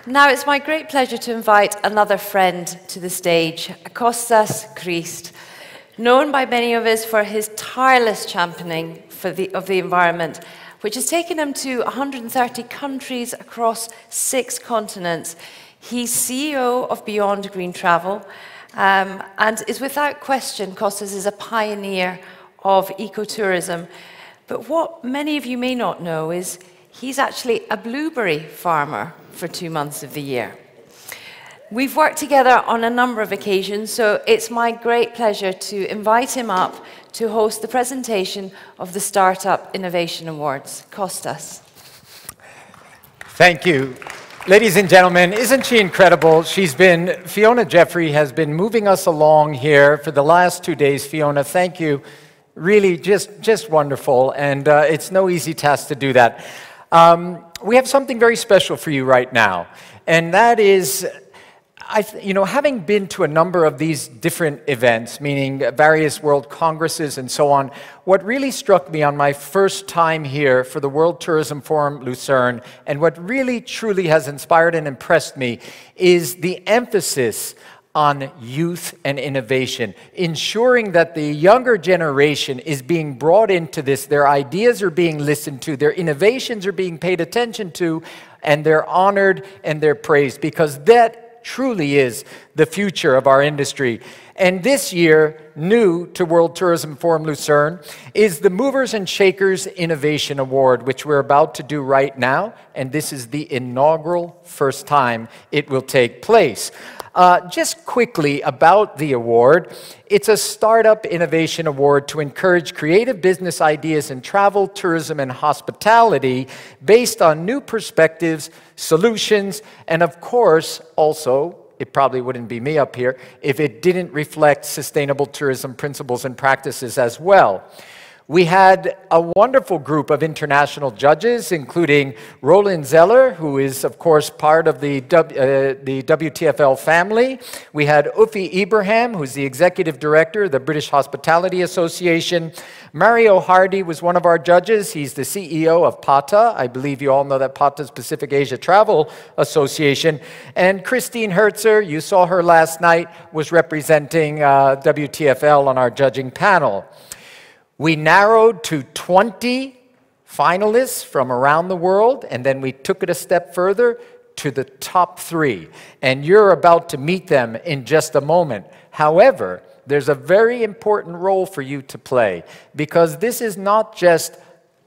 Now it's my great pleasure to invite another friend to the stage, Kostas Christ, known by many of us for his tireless championing of the environment, which has taken him to 130 countries across 6 continents. He's CEO of Beyond Green Travel, and is without question, Kostas is a pioneer of ecotourism. But what many of you may not know is he's actually a blueberry farmer for 2 months of the year. We've worked together on a number of occasions, so it's my great pleasure to invite him up to host the presentation of the Startup Innovation Awards. Kostas. Thank you. Ladies and gentlemen, isn't she incredible? Fiona Jeffrey has been moving us along here for the last 2 days. Fiona, thank you. Really just wonderful, and it's no easy task to do that. We have something very special for you right now, and that is, having been to a number of these different events, meaning various world congresses and so on, what really struck me on my first time here for the World Tourism Forum Lucerne, and what really truly has inspired and impressed me, is the emphasis on youth and innovation, ensuring that the younger generation is being brought into this, their ideas are being listened to, their innovations are being paid attention to, and they're honored and they're praised, because that truly is the future of our industry. And this year, new to World Tourism Forum Lucerne, is the Movers and Shakers Innovation Award, which we're about to do right now, and this is the inaugural first time it will take place. Just quickly about the award, it's a Startup Innovation Award to encourage creative business ideas in travel, tourism, and hospitality based on new perspectives, solutions, and of course, also, it probably wouldn't be me up here if it didn't reflect sustainable tourism principles and practices as well. We had a wonderful group of international judges, including Roland Zeller, who is, of course, part of the WTFL family. We had Ufi Ibrahim, who's the executive director of the British Hospitality Association. Mario Hardy was one of our judges. He's the CEO of PATA. I believe you all know that PATA is Pacific Asia Travel Association. And Christine Herzer, you saw her last night, was representing WTFL on our judging panel. We narrowed to 20 finalists from around the world, and then we took it a step further to the top 3. And you're about to meet them in just a moment. However, there's a very important role for you to play, because this is not just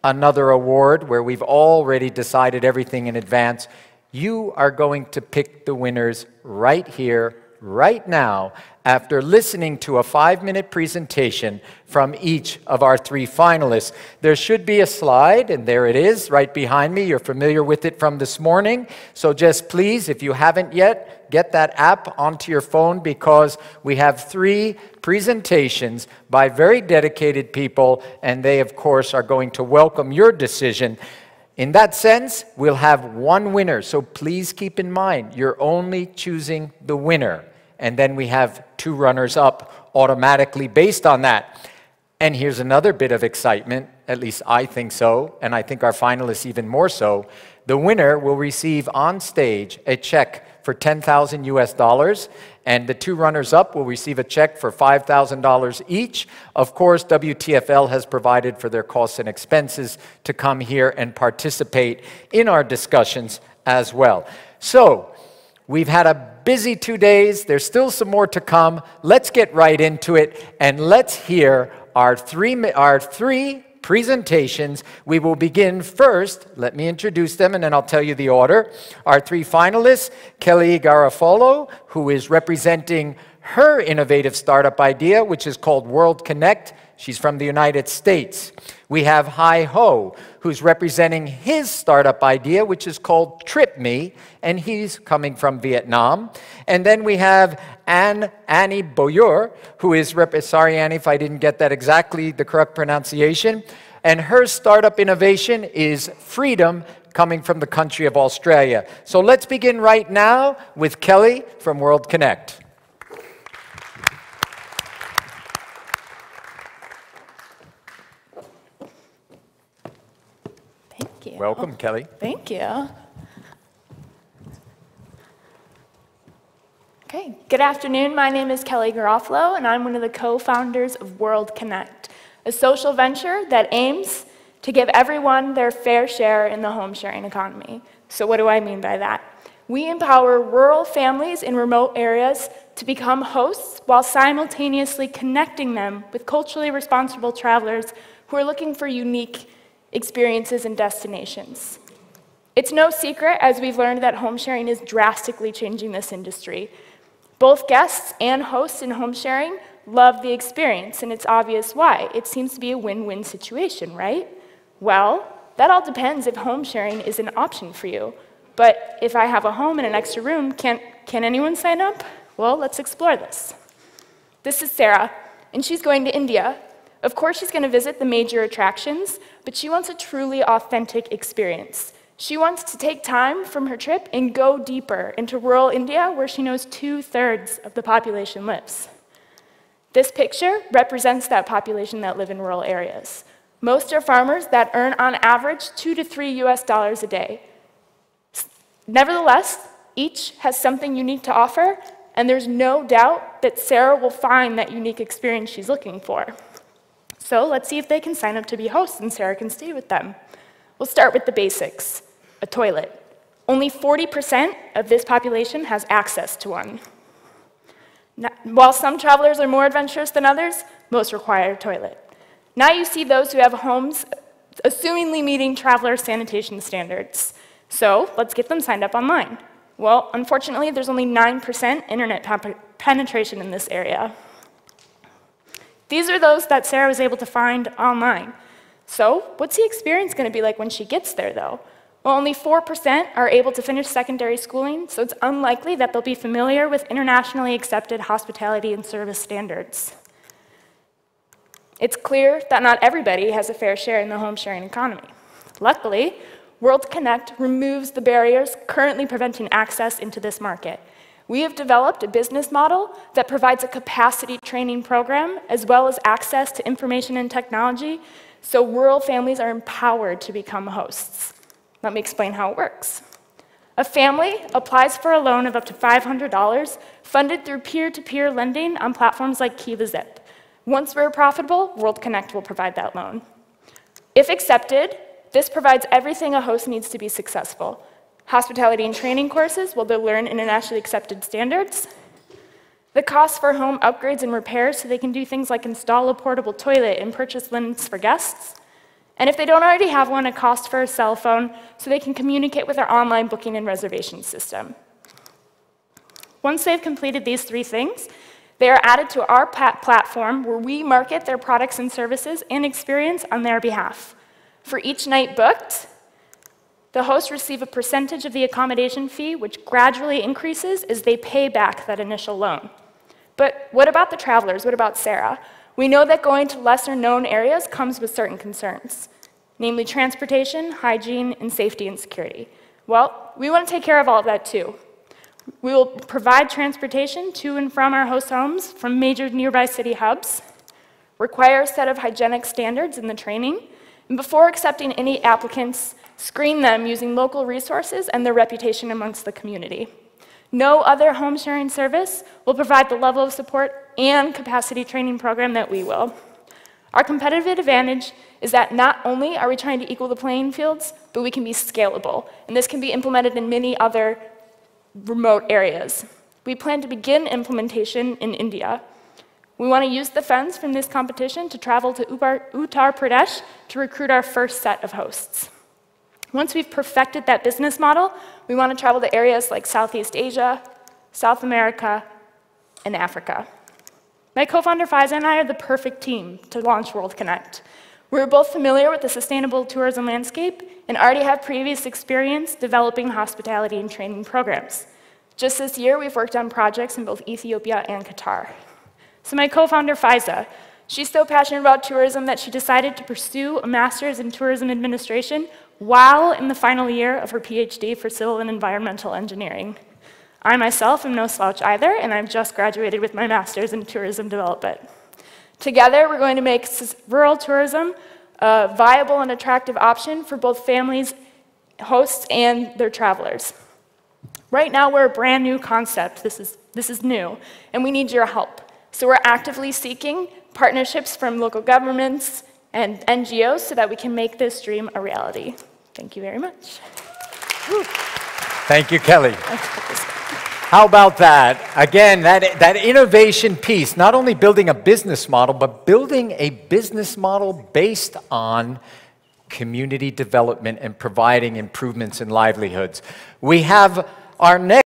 another award where we've already decided everything in advance. You are going to pick the winners right here, right now, after listening to a 5-minute presentation from each of our 3 finalists. There should be a slide, and there it is, right behind me. You're familiar with it from this morning. So just please, if you haven't yet, get that app onto your phone, because we have 3 presentations by very dedicated people, and they, of course, are going to welcome your decision. In that sense, we'll have 1 winner, so please keep in mind, you're only choosing the winner. And then we have 2 runners-up automatically based on that. And here's another bit of excitement, at least I think so, and I think our finalists even more so. The winner will receive on stage a check for $10,000 US, and the 2 runners-up will receive a check for $5,000 each. Of course, WTFL has provided for their costs and expenses to come here and participate in our discussions as well. So, we've had a busy 2 days. There's still some more to come. Let's get right into it, and let's hear our three presentations. We will begin first. Let me introduce them, and then I'll tell you the order. Our 3 finalists, Kelly Garofalo, who is representing her innovative startup idea, which is called World Connect. She's from the United States. We have Hai Ho, who's representing his startup idea, which is called Trip Me, and he's coming from Vietnam. And then we have Annie Boyer, who is, sorry Annie if I didn't get that exactly, the correct pronunciation. And her startup innovation is Freedom, coming from the country of Australia. So let's begin right now with Kelly from World Connect. Thank you. Welcome, Kelly. Thank you. Okay, good afternoon. My name is Kelly Garofalo, and I'm one of the co-founders of World Connect, a social venture that aims to give everyone their fair share in the home sharing economy. So what do I mean by that? We empower rural families in remote areas to become hosts while simultaneously connecting them with culturally responsible travelers who are looking for unique experiences and destinations. It's no secret, as we've learned, that home sharing is drastically changing this industry. Both guests and hosts in home sharing love the experience, and it's obvious why. It seems to be a win-win situation, right? Well, that all depends if home sharing is an option for you. But if I have a home and an extra room, can anyone sign up? Well, let's explore this. This is Sarah, and she's going to India. Of course, she's going to visit the major attractions, but she wants a truly authentic experience. She wants to take time from her trip and go deeper into rural India, where she knows 2/3 of the population lives. This picture represents that population that live in rural areas. Most are farmers that earn on average $2 to $3 US a day. Nevertheless, each has something unique to offer, and there's no doubt that Sarah will find that unique experience she's looking for. So let's see if they can sign up to be hosts and Sarah can stay with them. We'll start with the basics. A toilet. Only 40% of this population has access to one. Now, while some travelers are more adventurous than others, most require a toilet. Now you see those who have homes assumingly meeting traveler sanitation standards. So let's get them signed up online. Well, unfortunately, there's only 9% internet penetration in this area. These are those that Sarah was able to find online. So what's the experience going to be like when she gets there, though? Well, only 4% are able to finish secondary schooling, so it's unlikely that they'll be familiar with internationally accepted hospitality and service standards. It's clear that not everybody has a fair share in the home sharing economy. Luckily, World Connect removes the barriers currently preventing access into this market. We have developed a business model that provides a capacity training program as well as access to information and technology, so rural families are empowered to become hosts. Let me explain how it works. A family applies for a loan of up to $500 funded through peer-to-peer lending on platforms like KivaZip. Once we're profitable, World Connect will provide that loan. If accepted, this provides everything a host needs to be successful. Hospitality and training courses where they'll learn internationally accepted standards. The cost for home upgrades and repairs so they can do things like install a portable toilet and purchase linens for guests. And if they don't already have one, a cost for a cell phone so they can communicate with our online booking and reservation system. Once they've completed these 3 things, they are added to our platform where we market their products and services and experience on their behalf. For each night booked, the hosts receive a percentage of the accommodation fee, which gradually increases as they pay back that initial loan. But what about the travelers? What about Sarah? We know that going to lesser-known areas comes with certain concerns, namely transportation, hygiene, and safety and security. Well, we want to take care of all of that too. We will provide transportation to and from our host homes from major nearby city hubs, require a set of hygienic standards in the training, and before accepting any applicants, screen them using local resources and their reputation amongst the community. No other home sharing service will provide the level of support and capacity training program that we will. Our competitive advantage is that not only are we trying to equal the playing fields, but we can be scalable, and this can be implemented in many other remote areas. We plan to begin implementation in India. We want to use the funds from this competition to travel to Uttar Pradesh to recruit our first set of hosts. Once we've perfected that business model, we want to travel to areas like Southeast Asia, South America, and Africa. My co-founder Faiza and I are the perfect team to launch World Connect. We're both familiar with the sustainable tourism landscape and already have previous experience developing hospitality and training programs. Just this year, we've worked on projects in both Ethiopia and Qatar. So my co-founder Faiza, she's so passionate about tourism that she decided to pursue a master's in tourism administration while in the final year of her PhD for civil and environmental engineering. I myself am no slouch either, and I've just graduated with my master's in tourism development. Together, we're going to make rural tourism a viable and attractive option for both families, hosts, and their travelers. Right now, we're a brand new concept. This is new, and we need your help. So we're actively seeking partnerships from local governments and NGOs so that we can make this dream a reality. Thank you very much. Thank you, Kelly. How about that? Again, that innovation piece, not only building a business model, but building a business model based on community development and providing improvements in livelihoods. We have our next